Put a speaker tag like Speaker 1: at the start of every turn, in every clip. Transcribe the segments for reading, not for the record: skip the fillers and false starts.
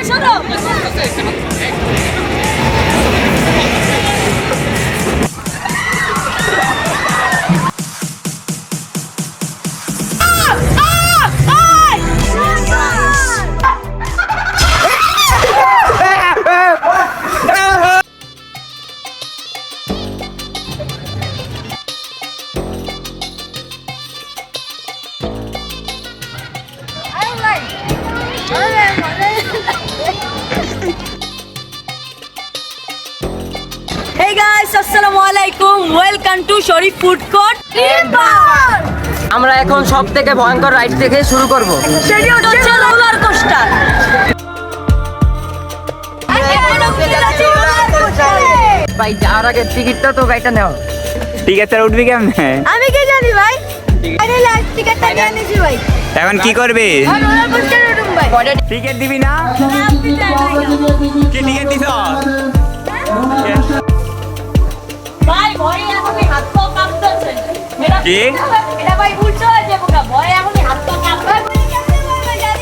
Speaker 1: সরো। Hey guys, Assalamualaikum. Welcome to Sharif Food Court.
Speaker 2: আমরা এখন সব থেকে ভয়ঙ্কর রাইড থেকে শুরু করব।
Speaker 1: সেটি হচ্ছে রোলার কোস্টার।
Speaker 2: ভাই যাওয়ার আগে টিকিটটা তো গাইটা নাও।
Speaker 3: ঠিক আছে, উঠবি কেমনে?
Speaker 1: আমি কি জানি ভাই? আরে লাস্ট টিকেটটা নিয়ে নিয়েছি ভাই।
Speaker 3: এখন কি করবি?
Speaker 1: আর রোলার কোস্টারে উঠুম ভাই।
Speaker 3: টিকিট দিবি না?
Speaker 1: আপনি যাই ভাই।
Speaker 3: কি টিকিট দিছ?
Speaker 1: ভাই ভয়ে এখনই হাত পা কাঁপতেছে।
Speaker 3: কি?
Speaker 1: এটা ভাই উল্টো হয়ে যাবে গা। ভয়ে এখনই হাত পা কাঁপতেছে।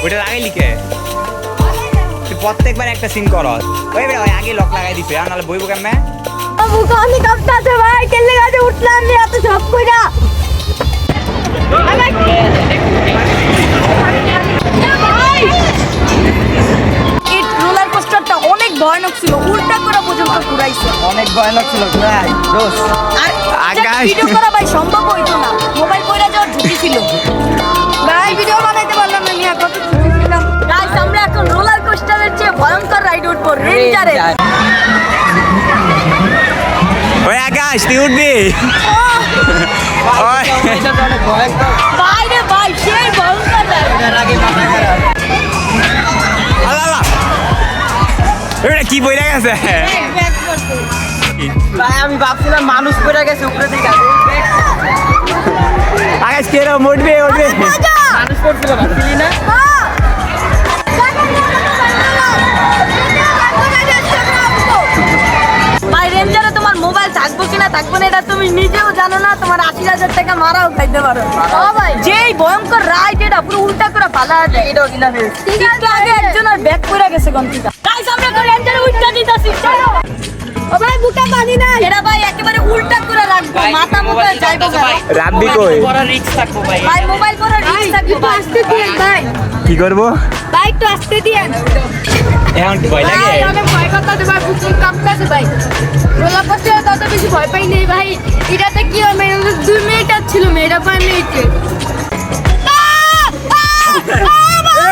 Speaker 3: ওটা লাগাইলি কে? তুই প্রত্যেকবার একটা সিন করস। ওই বে ওই আগে লক লাগাই দিছ, আর নালে বইবো কেমনে?
Speaker 1: বাবু কানি কাঁপতেছে ভাই। কেলে গাছে উঠলাম নি এত সব কইরা। এই রোলার কোস্টারটা অনেক ভয়ানক ছিল। উল্টা করে পর্যন্ত ঘুরাইছে।
Speaker 2: অনেক ভয়ানক ছিল ভাই দোস্ত।
Speaker 1: আর
Speaker 3: আকাশ।
Speaker 1: ভিডিও করা ভাই সম্ভব হইতো না। মোবাইল কইরা যাওয়ার ঝুঁকি ছিল। ভাই ভিডিও বানাইতে পারলাম না নিয়া কত ঝুঁকি ছিল। গাইস আমরা এখন রোলার কোস্টারের চেয়ে ভয়ঙ্কর রাইড উঠবো রেঞ্জারে।
Speaker 3: ওই আকাশ তুই উঠবি? ওই
Speaker 2: এটা তো অনেক ভয়ঙ্কর।
Speaker 1: ভাই রে ভাই সেই ভয়ঙ্কর রাইড।
Speaker 2: এর আগে মাথা খারাপ।
Speaker 3: আল্লাহ ওটা কি বইরা গেছে?
Speaker 1: ব্যাক করতে।
Speaker 2: ভাই আমি ভাবছিলাম মানুষ পড়ে গেছে উপরে দিকে।
Speaker 3: আকাশ কে রে উঠবে?
Speaker 1: মজা।
Speaker 2: মানুষ পড়ছিল ভাবছিলি না?
Speaker 1: ভাই রেঞ্জারে তোমার মোবাইল থাকবো কিনা থাকবো না এটা তুমি নিজেও জানো না। তোমার 80,000 টাকা মারাও খাইতে পারো। ভাই যেই ভয়ঙ্কর রাইড এটা পুরো উল্টা করে পালা যায়।
Speaker 2: এটাও কিনা ফেলছি।
Speaker 1: একটু আগে একজন আর ব্যাক করে গেছে গন্তিটা। গাইস আমরা তো রেঞ্জারে উল্টা দিতাছি চলো। ও ভাই বুকা পানি না। এটা ভাই একেবারে উল্টা করে রাখবো। মাথা মুখে যাইবো ভাই।
Speaker 3: রাব্বি কই?
Speaker 2: বড় রিস্ক থাকবো ভাই।
Speaker 1: ভাই মোবাইল পরে রিস্ক থাকবে। ভাই আস্তে দিয়েন ভাই।
Speaker 3: কি করব?
Speaker 1: ভাই একটু আস্তে দিয়েন।
Speaker 3: এখন কি ভয় লাগে?
Speaker 1: ভাই অনেক ভয় করতেছে ভাই। বুকুর কাঁপতেছে ভাই। রোলার কোস্টারে তত বেশি ভয় পাই নেই ভাই। এটাতে কি হবে? 2 মিনিট ছিল মেয়েটা 5 মিনিটে।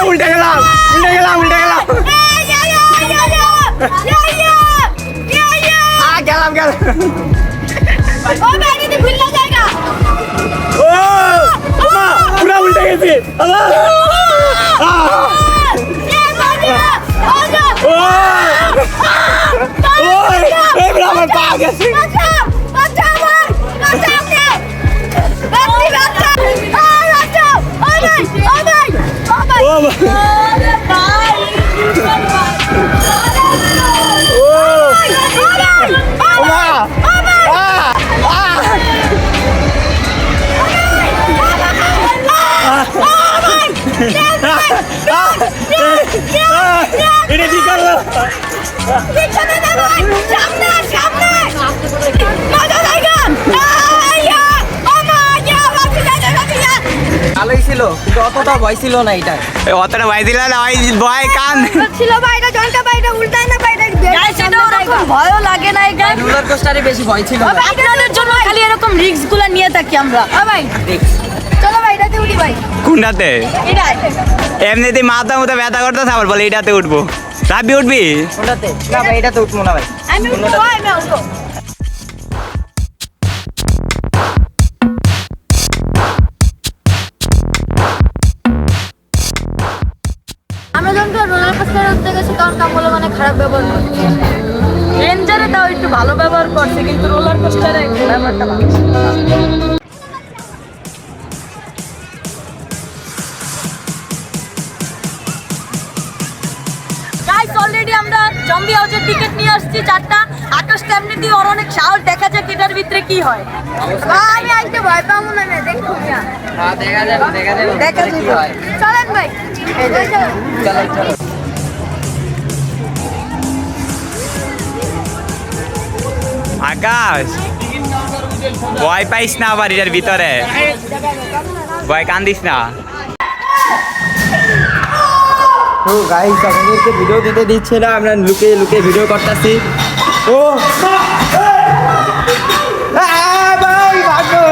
Speaker 3: উল্টে গেলাম। গেলাম। ও মা পুরো উল্টে গেছে। আল্লাহ ওই এই বড় আমার পা গেছে। এটা কি করলো?
Speaker 2: ভালোই ছিল কিন্তু অতটা ভয় ছিল না এটা।
Speaker 3: অতটা ভয় দিল না, ওই ভয় কান
Speaker 1: ছিল ভাইটা জনটা ভাইটা উল্টায় না ভাইটা গাইস এটা ওরকম ভয়ও লাগে না এই গাইস।
Speaker 2: রোলার কোস্টারে বেশি ভয় ছিল না।
Speaker 1: আপনাদের জন্য খালি এরকম রিস্ক গুলা নিয়ে থাকি আমরা। ভাই চলো ভাই এটাতে উঠি ভাই।
Speaker 3: কোনটাতে?
Speaker 1: এটা
Speaker 3: এমনিতে মাথা ব্যথা করতেছে, আবার বলে এটাতে উঠবো। রাব্বি উঠবি?
Speaker 2: কোনটাতে? না ভাই এটাতে উঠবো না ভাই।
Speaker 1: আমি উঠবো ভাই আমি উঠবো। আমরা যখন রোলার কোস্টারে উঠতে গেছি তখন কামল মানে খারাপ ব্যবহার করছে। রেঞ্জারে তাও একটু ভালো ব্যবহার করছে কিন্তু রোলার কোস্টারে ব্যবহারটা ভালো ছিল না। গাইস অলরেডি আমরা জম্বি হাউসের টিকিট নিয়ে আসছি 4টা। আকাশ তেমনি দিয়ে ওর অনেক সাহস, দেখা যাক এটার ভিতরে কি হয়। আমি আজকে ভয় পাবো না, দেখো
Speaker 2: হ্যাঁ দেখা যাবে
Speaker 1: দেখা
Speaker 2: কি
Speaker 1: যাবে।
Speaker 2: হয়।
Speaker 1: চলেন ভাই
Speaker 2: চলো চলো।
Speaker 3: আকাশ ভয় পাইস না আবার এটার ভিতরে, ভয় কান্দিস না।
Speaker 2: তো গাইস আপনাদেরকে ভিডিও দিতে দিচ্ছে না, আমরা লুকিয়ে লুকিয়ে ভিডিও করতেছি। ও ভাই ভাগো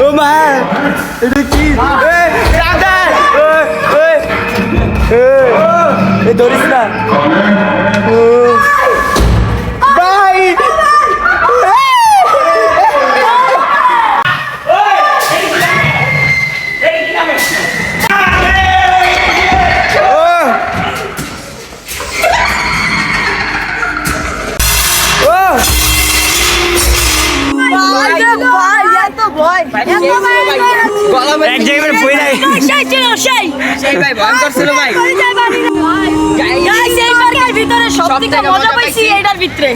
Speaker 2: ও মা এটা কি ধরিস না ভাই
Speaker 3: এক জায়গায় পড়ে যায়।
Speaker 2: সেই ভাই ভয়ঙ্কর ছিল ভাই।
Speaker 1: সবথেকে মজা পাইছি এটার ভিতরে।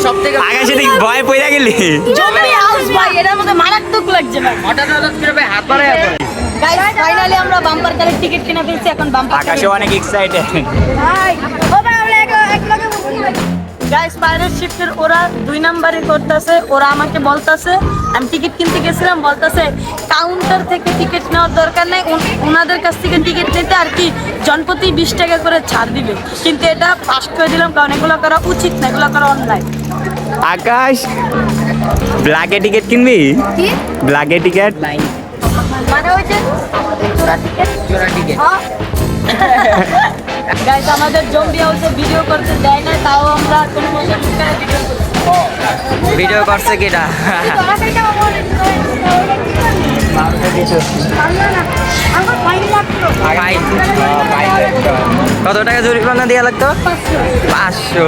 Speaker 2: সবথেকে
Speaker 3: আকাশে দেখ ভয় পড়ে গেলি।
Speaker 1: জম্বি হাউস ভাই, এটার মধ্যে মারাত্মক লাগছে ভাই।
Speaker 2: হঠাৎ হঠাৎ করে ভাই হাত বাড়ায় পড়ে।
Speaker 1: গাইস ফাইনালি আমরা বাম্পার কারের টিকিট কিনা ফেলছি, এখন বাম্পার
Speaker 3: আকাশে অনেক এক্সাইটেড।
Speaker 1: ভাই ও ভাই আমরা এক লগে বসি ভাই। গাইস পাইরেট শিফটের ওরা 2 নাম্বারে করতেছে, ওরা আমাকে বলতাছে, আমি টিকিট কিনতে গেছিলাম, বলতাছে কাউন্টার থেকে টিকিট নেওয়ার দরকার নেই, ওনাদের কাছ থেকে টিকিট নিতে আর কি জনপ্রতি 20 টাকা করে ছাড় দিবে, কিন্তু এটা পাস করে দিলাম কারণ এগুলো করা উচিত না, এগুলো করা অনলাইন।
Speaker 3: আকাশ ব্ল্যাকে টিকিট কিনবি?
Speaker 1: কি
Speaker 3: ব্ল্যাকে টিকিট
Speaker 1: মানে ওই যে চোরা টিকিট?
Speaker 2: জোড়া টিকে
Speaker 1: গাইস আমাদের জম্বি হাউসে ভিডিও করতে দেয় না, তাও আমরা কোনো মতে লুকায় ভিডিও করছি।
Speaker 2: ভিডিও করছে কিটা? কত টাকা জরিমানা দেওয়া লাগতো? 500।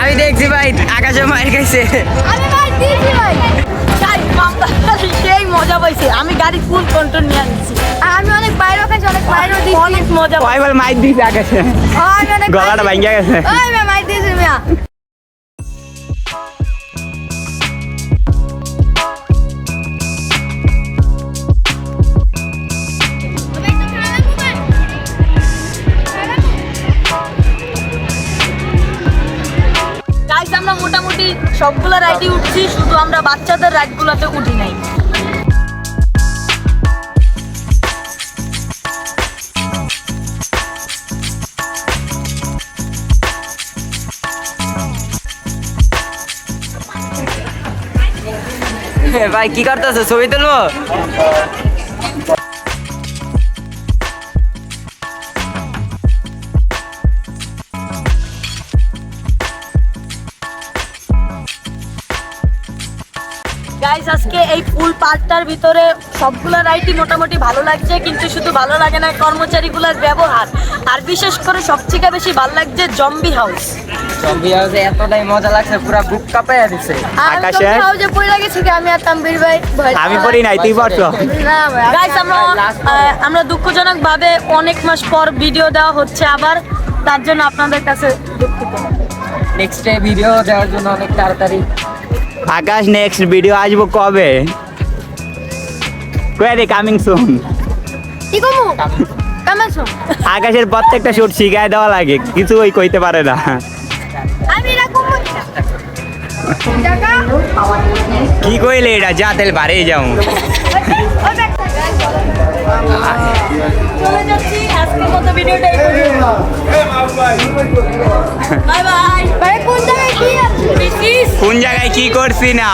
Speaker 2: আমি দেখছি ভাই আকাশে মার খাইছে।
Speaker 1: সেই মজা পাইছি, আমি গাড়ি ফুল কন্ট্রোল নিয়ে আনছি, আমি অনেক বাইরে খাইছি, অনেক বাইরে অনেক মজা
Speaker 3: কয় বল মাইক দিছে আকাশে, গলাটা ভাঙিয়া গেছে।
Speaker 1: মাইর দিয়েছি মিয়া। গাইস আমরা মোটামুটি সবগুলো রাইডই উঠছি, শুধু আমরা বাচ্চাদের রাইডগুলোতে উঠি নাই।
Speaker 2: ভাই কি করতেছে? ছবি তুলবো?
Speaker 1: গাইস আজকে এই ফুল পার্কটার ভিতরে সবগুলো রাইডই মোটামুটি ভালো লাগছে, কিন্তু শুধু ভালো লাগে না কর্মচারীগুলোর ব্যবহার, আর বিশেষ করে সবথেকে বেশি ভালো লাগছে জম্বি হাউস।
Speaker 2: জম্বি হাউসে এতটাই মজা লাগছে, পুরা বুক কাঁপায় দিছে।
Speaker 3: আকাশে?
Speaker 1: আমি হাউসে পড়ে গেছি, আমি আর তানভীর ভাই
Speaker 3: আমি পড়ি নাই, তুই পড়ছো।
Speaker 1: গাইস আমরা দুঃখজনক ভাবে অনেক মাস পর ভিডিও দেওয়া হচ্ছে আবার, তার জন্য আপনাদের কাছে দুঃখিত।
Speaker 2: নেক্সট ডে ভিডিও দেওয়ার জন্য অনেক তাড়াতাড়ি।
Speaker 3: আকাশ নেক্সট ভিডিও আসবো কবে? কোয়ারে কামিং সুন।
Speaker 1: কি কমু কামাছো
Speaker 3: আকাশের প্রত্যেকটা শুট শিখায় দেওয়া লাগে, কিছু ওই কইতে পারে না।
Speaker 1: আমি না কমু টাকা
Speaker 3: কি কইলে এটা? যা তেল বাড়ে যাও।
Speaker 1: চলে যাচ্ছি, আজকের মতো ভিডিওটা এই পর্যন্ত। Bye bye. কোন জায়গায় কি আছে?
Speaker 3: কোন জায়গায় কি করছি না